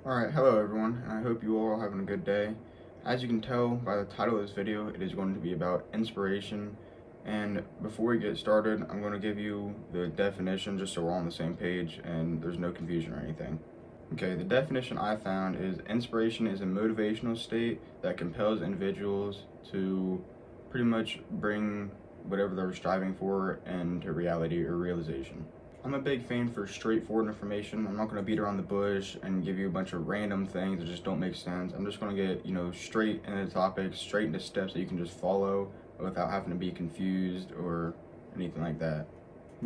Alright, hello everyone, and I hope you all are having a good day. As you can tell by the title of this video, it is going to be about inspiration. And before we get started, I'm going to give you the definition just so we're all on the same page and there's no confusion or anything. Okay, the definition I found is inspiration is a motivational state that compels individuals to pretty much bring whatever they're striving for into reality or realization. I'm a big fan for straightforward information. I'm not going to beat around the bush and give you a bunch of random things that just don't make sense. I'm just going to get, straight into the topic, straight into steps that you can just follow without having to be confused or anything like that.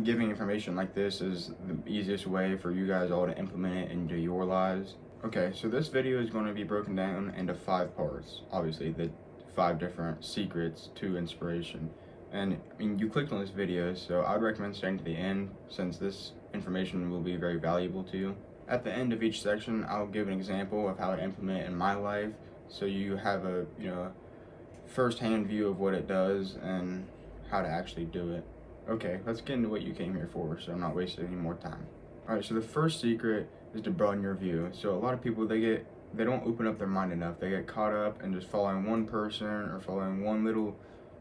Giving information like this is the easiest way for you guys all to implement it into your lives. Okay, so this video is going to be broken down into 5 parts. Obviously, the 5 different secrets to inspiration. And I mean, you clicked on this video, so I'd recommend staying to the end since this information will be very valuable to you. At the end of each section, I'll give an example of how I implement it in my life, so you have a first-hand view of what it does and how to actually do it. Okay, let's get into what you came here for, so I'm not wasting any more time. Alright, so the first secret is to broaden your view. So a lot of people, they don't open up their mind enough. They get caught up in just following one person or following one little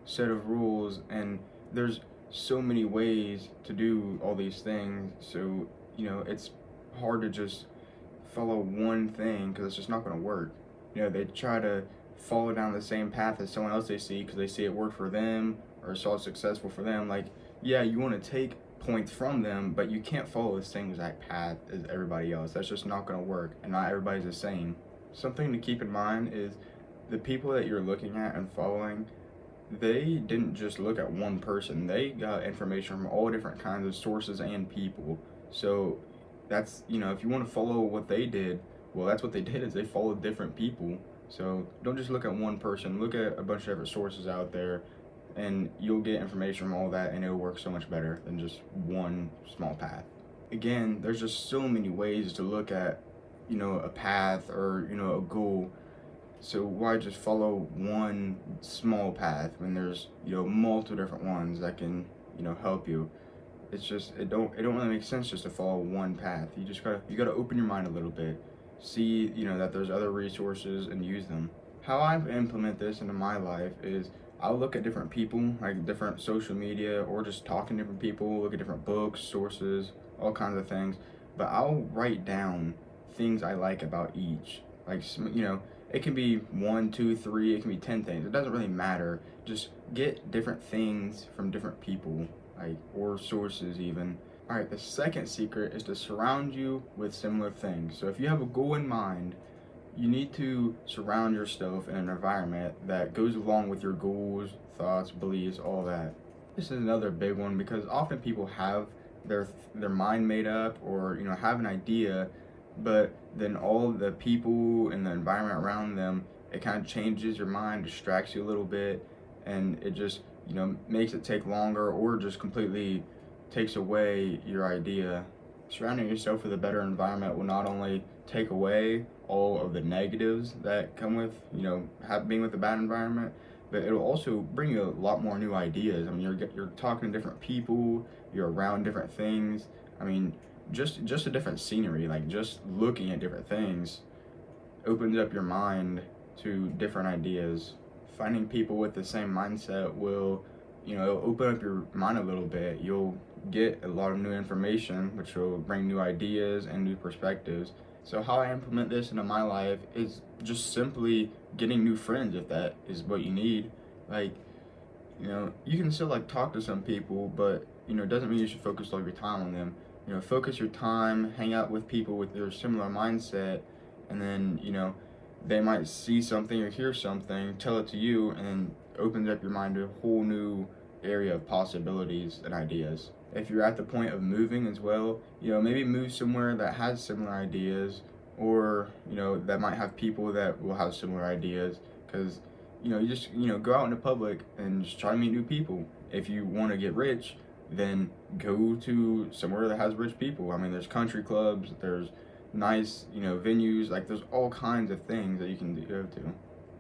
set of rules, and there's so many ways to do all these things, so it's hard to just follow one thing because it's just not going to work. They try to follow down the same path as someone else they see because they see it worked for them or saw it successful for them. Like, yeah, you want to take points from them, but you can't follow the same exact path as everybody else. That's just not going to work, and not everybody's the same. Something to keep in mind is the people that you're looking at and following, they didn't just look at one person. They got information from all different kinds of sources and people. So that's, if you want to follow what they did, well, that's what they did, is they followed different people. So don't just look at one person. Look at a bunch of different sources out there, and you'll get information from all that, and it'll work so much better than just one small path. Again, there's just so many ways to look at, a path or, a goal. So why just follow one small path when there's multiple different ones that can help you? It's just it don't really make sense just to follow one path. You gotta open your mind a little bit, see that there's other resources and use them. How I implement this into my life is I'll look at different people, like different social media, or just talking to different people, look at different books, sources, all kinds of things. But I'll write down things I like about each. Like, it can be 1, 2, 3, it can be 10 things. It doesn't really matter. Just get different things from different people, like, or sources even. Alright, the second secret is to surround you with similar things. So if you have a goal in mind, you need to surround yourself in an environment that goes along with your goals, thoughts, beliefs, all that. This is another big one because often people have their mind made up, or have an idea, but then all the people and the environment around them, it kind of changes your mind, distracts you a little bit, and it just makes it take longer or just completely takes away your idea. Surrounding yourself with a better environment will not only take away all of the negatives that come with being with a bad environment, but it'll also bring you a lot more new ideas. I mean, you're talking to different people, you're around different things. I mean, just a different scenery, like just looking at different things opens up your mind to different ideas. Finding people with the same mindset will it'll open up your mind a little bit. You'll get a lot of new information, which will bring new ideas and new perspectives. So how I implement this into my life is just simply getting new friends, if that is what you need. Like, you can still like talk to some people, but it doesn't mean you should focus all your time on them. Focus your time, hang out with people with your similar mindset, and then they might see something or hear something, tell it to you, and then opens up your mind to a whole new area of possibilities and ideas. If you're at the point of moving as well, maybe move somewhere that has similar ideas, or that might have people that will have similar ideas, because you just go out in the public and just try to meet new people. If you want to get rich, then go to somewhere that has rich people. I mean, there's country clubs, there's nice venues, like there's all kinds of things that you can go to.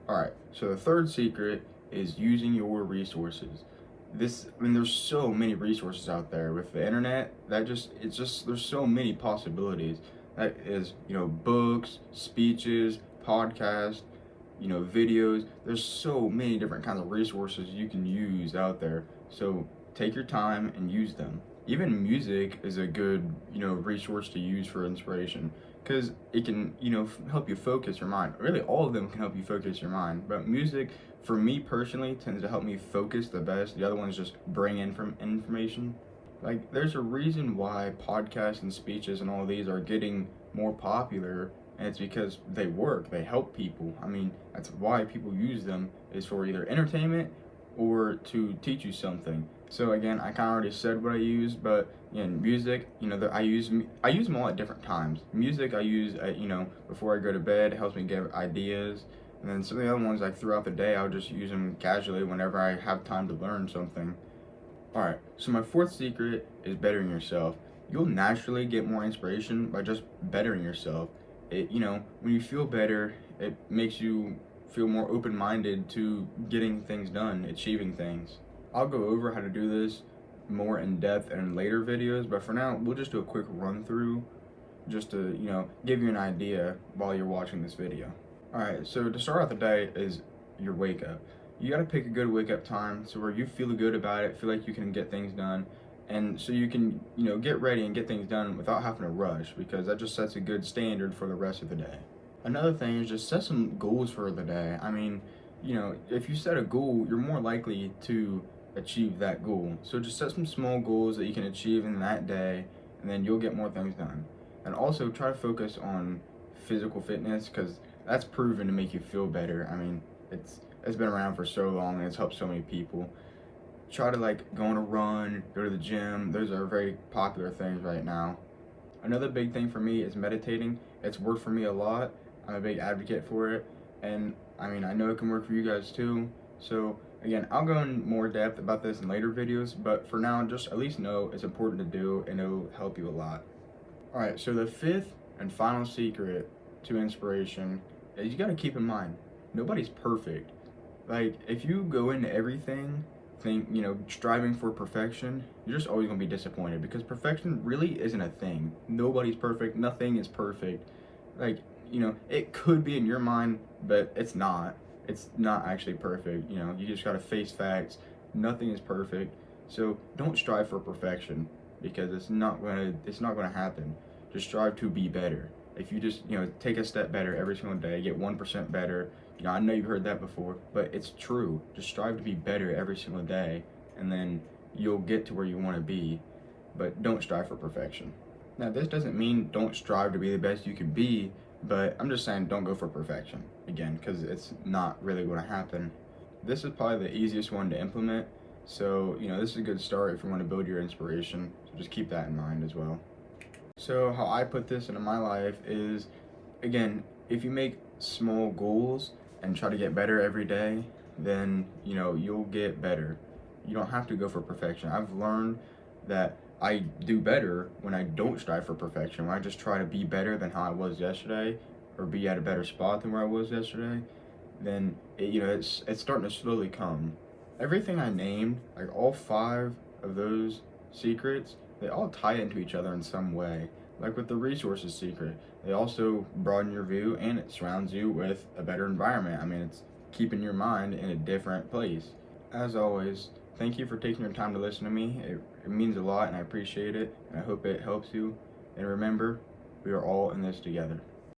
All right, so the third secret is using your resources. There's so many resources out there with the internet that there's so many possibilities. That is, books, speeches, podcasts, videos. There's so many different kinds of resources you can use out there. So take your time and use them. Even music is a good, resource to use for inspiration because it can, help you focus your mind. Really, all of them can help you focus your mind. But music, for me personally, tends to help me focus the best. The other ones just bring in from information. Like, there's a reason why podcasts and speeches and all these are getting more popular, and it's because they work, they help people. I mean, that's why people use them, is for either entertainment or to teach you something. So again, I kind of already said what I use, but in music, I use them all at different times. Music I use at, before I go to bed. It helps me get ideas. And then some of the other ones, like throughout the day, I'll just use them casually whenever I have time to learn something. Alright, so my fourth secret is bettering yourself. You'll naturally get more inspiration by just bettering yourself. When you feel better, it makes you feel more open minded to getting things done, achieving things. I'll go over how to do this more in depth in later videos, but for now, we'll just do a quick run through just to, give you an idea while you're watching this video. Alright, so to start out the day is your wake up. You gotta pick a good wake up time so where you feel good about it, feel like you can get things done, and so you can, get ready and get things done without having to rush, because that just sets a good standard for the rest of the day. Another thing is just set some goals for the day. I mean, if you set a goal, you're more likely to achieve that goal. So just set some small goals that you can achieve in that day, and then you'll get more things done. And also try to focus on physical fitness, because that's proven to make you feel better. I mean, it's been around for so long and it's helped so many people. Try to go on a run, go to the gym. Those are very popular things right now. Another big thing for me is meditating. It's worked for me a lot. I'm a big advocate for it, and I mean, I know it can work for you guys too. So again, I'll go in more depth about this in later videos, but for now, just at least know it's important to do and it'll help you a lot. Alright, so the fifth and final secret to inspiration is you gotta keep in mind, nobody's perfect. Like, if you go into everything striving for perfection, you're just always gonna be disappointed, because perfection really isn't a thing. Nobody's perfect, nothing is perfect. Like, it could be in your mind, but it's not. It's not actually perfect. You just gotta face facts. Nothing is perfect. So don't strive for perfection, because it's not gonna happen. Just strive to be better. If you just, take a step better every single day, get 1% better. I know you've heard that before, but it's true. Just strive to be better every single day, and then you'll get to where you want to be, but don't strive for perfection. Now, this doesn't mean don't strive to be the best you can be, but I'm just saying don't go for perfection, again, because it's not really going to happen. This is probably the easiest one to implement, so, this is a good start if you want to build your inspiration, so just keep that in mind as well. So how I put this into my life is, again, if you make small goals and try to get better every day, then you'll get better. You don't have to go for perfection. I've learned that I do better when I don't strive for perfection. When I just try to be better than how I was yesterday, or be at a better spot than where I was yesterday, then it's starting to slowly come. Everything I named, like all 5 of those secrets, they all tie into each other in some way. Like with the resources secret, they also broaden your view and it surrounds you with a better environment. I mean, it's keeping your mind in a different place. As always, thank you for taking your time to listen to me. It means a lot and I appreciate it, and I hope it helps you. And remember, we are all in this together.